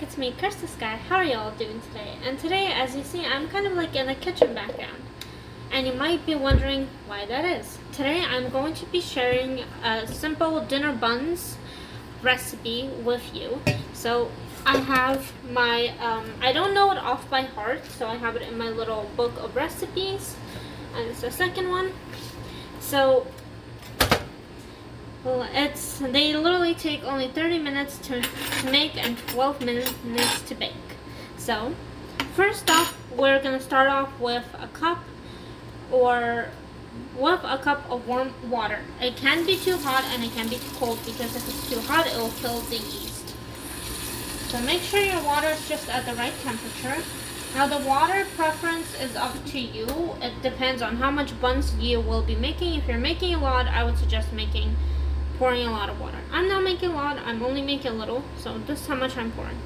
it's me, Kirsten Sky. How are y'all doing today? And today, as you see, I'm kind of like in a kitchen background. And you might be wondering why that is. Today, I'm going to be sharing a simple dinner buns recipe with you. So, I have my, I don't know it off by heart, so I have it in my little book of recipes. And it's the second one. So, well, they literally take only 30 minutes to make and 12 minutes to bake. So, first off, we're going to start off with a cup of warm water. It can be too hot and it can be too cold, because if it's too hot, it will kill the yeast. So make sure your water is just at the right temperature. Now the water preference is up to you. It depends on how much buns you will be making. If you're making a lot, I would suggest pouring a lot of water. I'm not making a lot, I'm only making a little, so this is how much I'm pouring.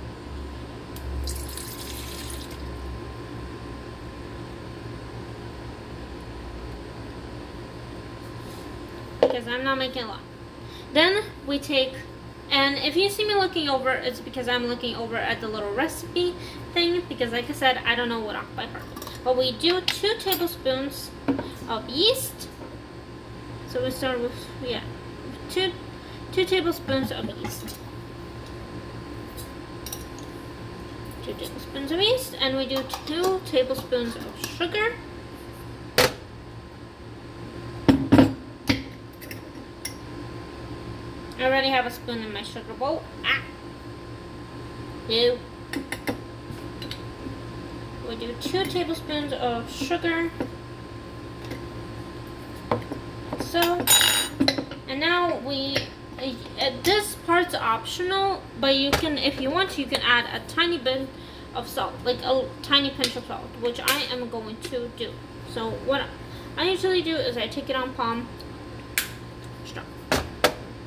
Because I'm not making a lot. Then we take, and if you see me looking over, it's because I'm looking over at the little recipe thing, because like I said, I don't know what off by heart. But we do 2 tablespoons of yeast. So we start with, two tablespoons of yeast. 2 tablespoons of yeast, and we do 2 tablespoons of sugar. I already have a spoon in my sugar bowl. Ew. We do 2 tablespoons of sugar. So, and now this part's optional, but you can, if you want to, you can add a tiny bit of salt, like a tiny pinch of salt, which I am going to do. So what I usually do is I take it on palm,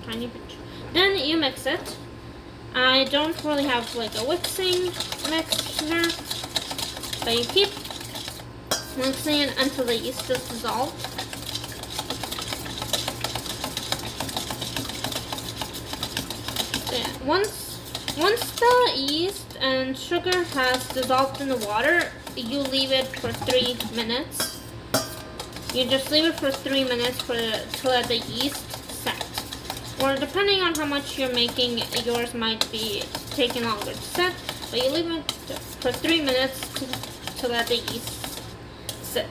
tiny pinch. Then you mix it. I don't really have like a mixing mixture, but you keep mixing it until the yeast is dissolved. So yeah, once the yeast and sugar has dissolved in the water, you leave it for 3 minutes. You just leave it for 3 minutes to let the yeast set. Or depending on how much you're making, yours might be taking longer to set, but you leave it for 3 minutes to let the yeast sit.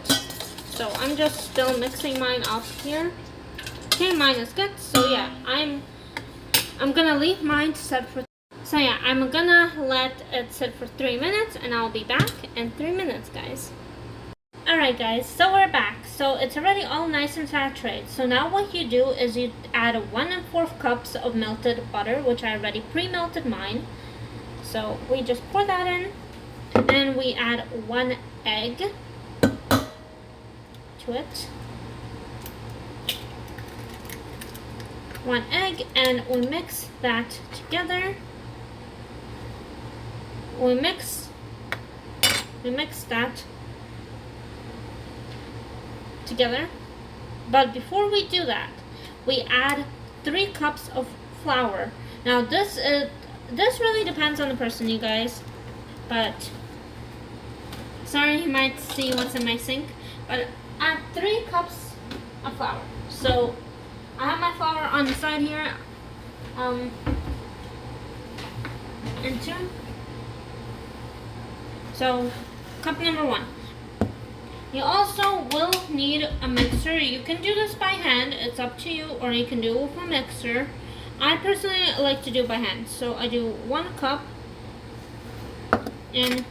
So I'm just still mixing mine up here. Okay, mine is good. So yeah, I'm gonna leave mine to set for. So yeah, I'm gonna let it sit for 3 minutes, and I'll be back in 3 minutes, guys. Alright guys, so we're back. So it's already all nice and saturated. So now what you do is you add 1 1/4 cups of melted butter, which I already pre-melted mine. So we just pour that in. Then we add 1 egg to it. 1 egg, and we mix that together. We mix that together. But before we do that, we add 3 cups of flour. Now this really depends on the person, you guys. But sorry, you might see what's in my sink. But add 3 cups of flour. So I have my flour on the side here. And 2. So cup number 1. You also will need a mixer. You can do this by hand, it's up to you, or you can do it with a mixer. I personally like to do it by hand. So I do 1 cup in,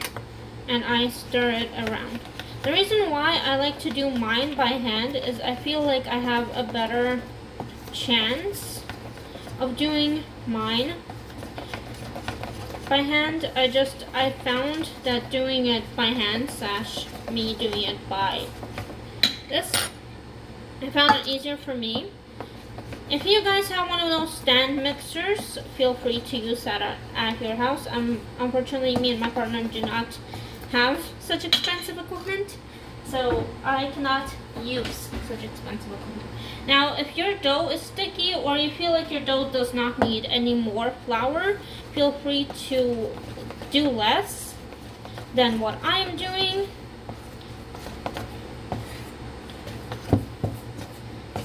and I stir it around. The reason why I like to do mine by hand is I feel like I have a better chance of doing mine by hand. I found that doing it by hand / me doing it by this, I found it easier for me. If you guys have one of those stand mixers, feel free to use that at your house. Unfortunately, me and my partner do not have such expensive equipment, so I cannot use such expensive equipment. Now, if your dough is sticky or you feel like your dough does not need any more flour, feel free to do less than what I am doing.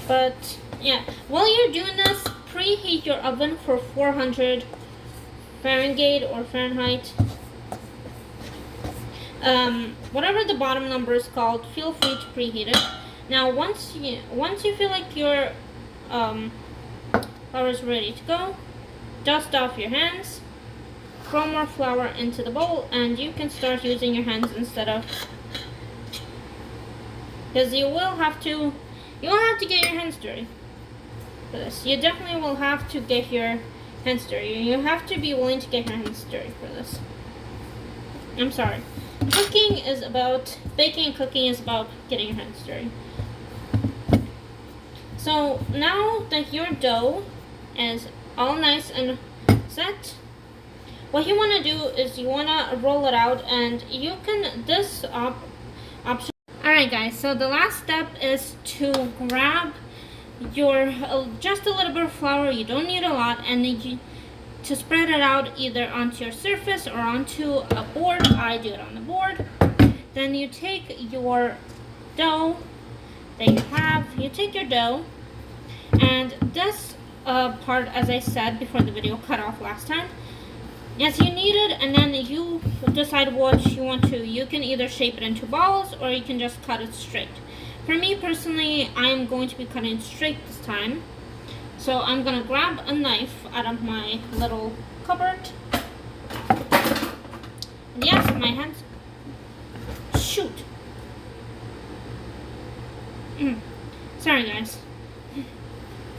But yeah, while you're doing this, preheat your oven for 400 Fahrenheit or Fahrenheit. Whatever the bottom number is called, feel free to preheat it. Now once you feel like your flour is ready to go, dust off your hands, throw more flour into the bowl, and you can start using your hands instead of, because you will have to get your hands dirty for this. You definitely will have to get your hands dirty. You have to be willing to get your hands dirty for this. I'm sorry. Baking and cooking is about getting your hands dirty. So now that your dough is all nice and set, what you want to do is you want to roll it out, and you can, this option. Alright guys, so the last step is to grab your, just a little bit of flour, you don't need a lot, and to spread it out either onto your surface or onto a board. I do it on the board. Then you take your dough that you take your dough, and this part, as I said before the video cut off last time, yes, you need it, and then you decide what you want to. You can either shape it into balls or you can just cut it straight. For me personally, I'm going to be cutting it straight this time. So I'm going to grab a knife out of my little cupboard. And yes, my hands. Shoot. Sorry guys.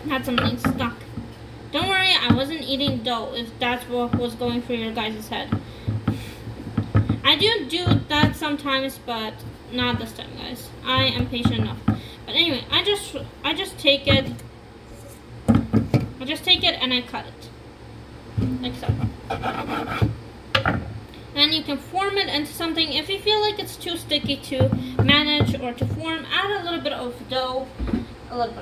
Had something stuck. Don't worry, I wasn't eating dough if that's what was going through your guys' head. I do that sometimes, but not this time, guys. I am patient enough. But anyway, I just take it. And I cut it. Like so. And you can form it into something. If you feel like it's too sticky to manage or to form, add a little bit of dough. Like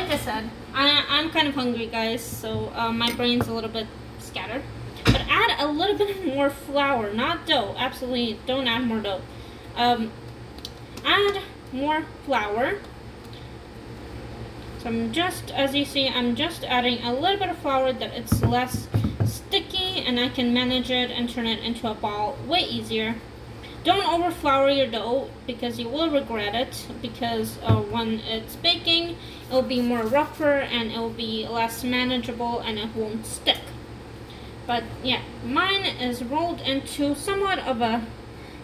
I said, I'm kind of hungry, guys, so my brain's a little bit scattered. But add a little bit more flour, not dough. Absolutely, don't add more dough. Add more flour. So as you see, I'm just adding a little bit of flour that it's less sticky, and I can manage it and turn it into a ball way easier. Don't overflour your dough because you will regret it, because when it's baking, it will be more rougher and it will be less manageable and it won't stick. But yeah, mine is rolled into somewhat of a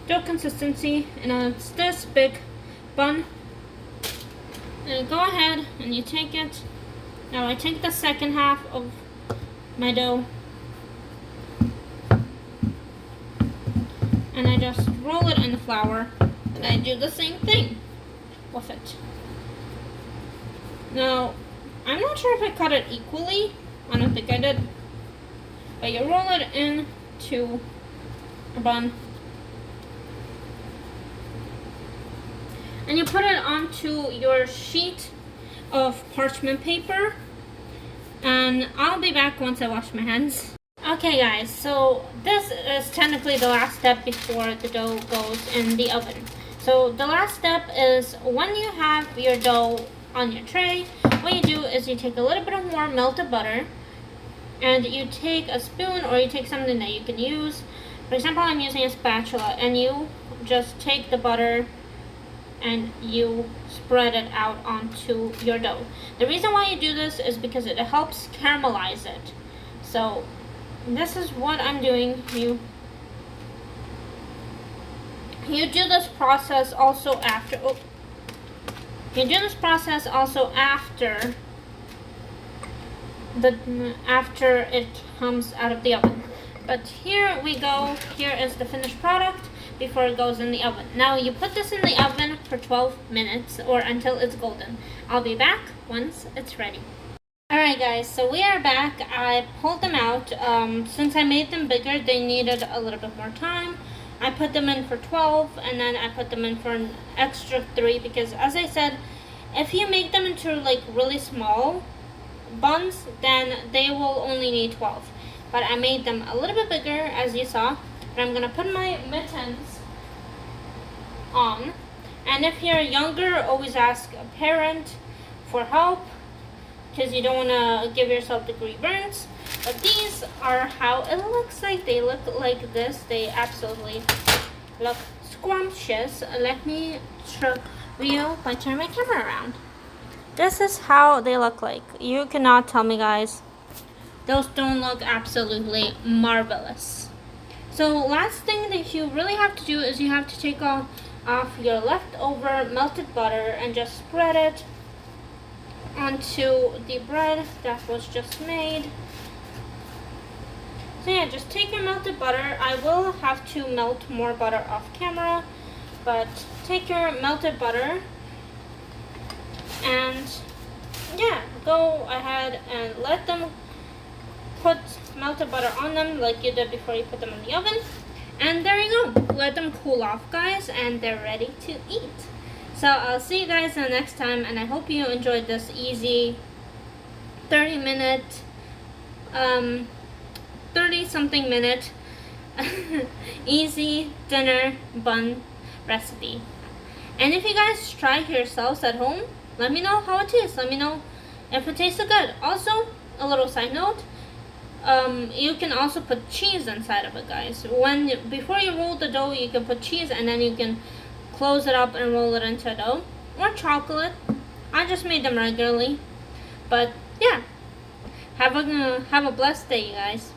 dough consistency, and it's this big bun. And go ahead and you take it. Now I take the second half of my dough and I just roll it in the flour, and I do the same thing with it. Now, I'm not sure if I cut it equally. I don't think I did. But you roll it into a bun, and you put it onto your sheet of parchment paper, and I'll be back once I wash my hands. Okay guys, so this is technically the last step before the dough goes in the oven. So the last step is when you have your dough on your tray, what you do is you take a little bit of more melted butter, and you take a spoon or you take something that you can use. For example, I'm using a spatula, and you just take the butter and you spread it out onto your dough. The reason why you do this is because it helps caramelize it. So this is what I'm doing. You do this process also after. You do this process also after it comes out of the oven. But here we go. Here is the finished product before it goes in the oven. Now you put this in the oven for 12 minutes or until it's golden. I'll be back once it's ready. Alright guys, so we are back. I pulled them out. Since I made them bigger, they needed a little bit more time. I put them in for 12, and then I put them in for an extra 3, because as I said, if you make them into like really small buns, then they will only need 12. but I made them a little bit bigger, as you saw. But I'm gonna put my mittens on. And if you're younger, always ask a parent for help, because you don't want to give yourself degree burns. But these are how it looks like. They look like this. They absolutely look scrumptious. Let me show you by turning my camera around. This is how they look like. You cannot tell me, guys. Those don't look absolutely marvelous. So last thing that you really have to do is you have to take off your leftover melted butter and just spread it onto the bread that was just made. So yeah, just take your melted butter. I will have to melt more butter off camera, but take your melted butter and yeah, go ahead and let them put melted butter on them like you did before you put them in the oven. And there you go. Let them cool off, guys, and they're ready to eat. So I'll see you guys the next time, and I hope you enjoyed this easy 30 something minute easy dinner bun recipe. And if you guys try yourselves at home, let me know how it tastes. Let me know if it tasted good. Also, a little side note, you can also put cheese inside of it, guys. Before you roll the dough, you can put cheese, and then you can close it up and roll it into dough, or chocolate. I just made them regularly. But yeah, have a blessed day, you guys.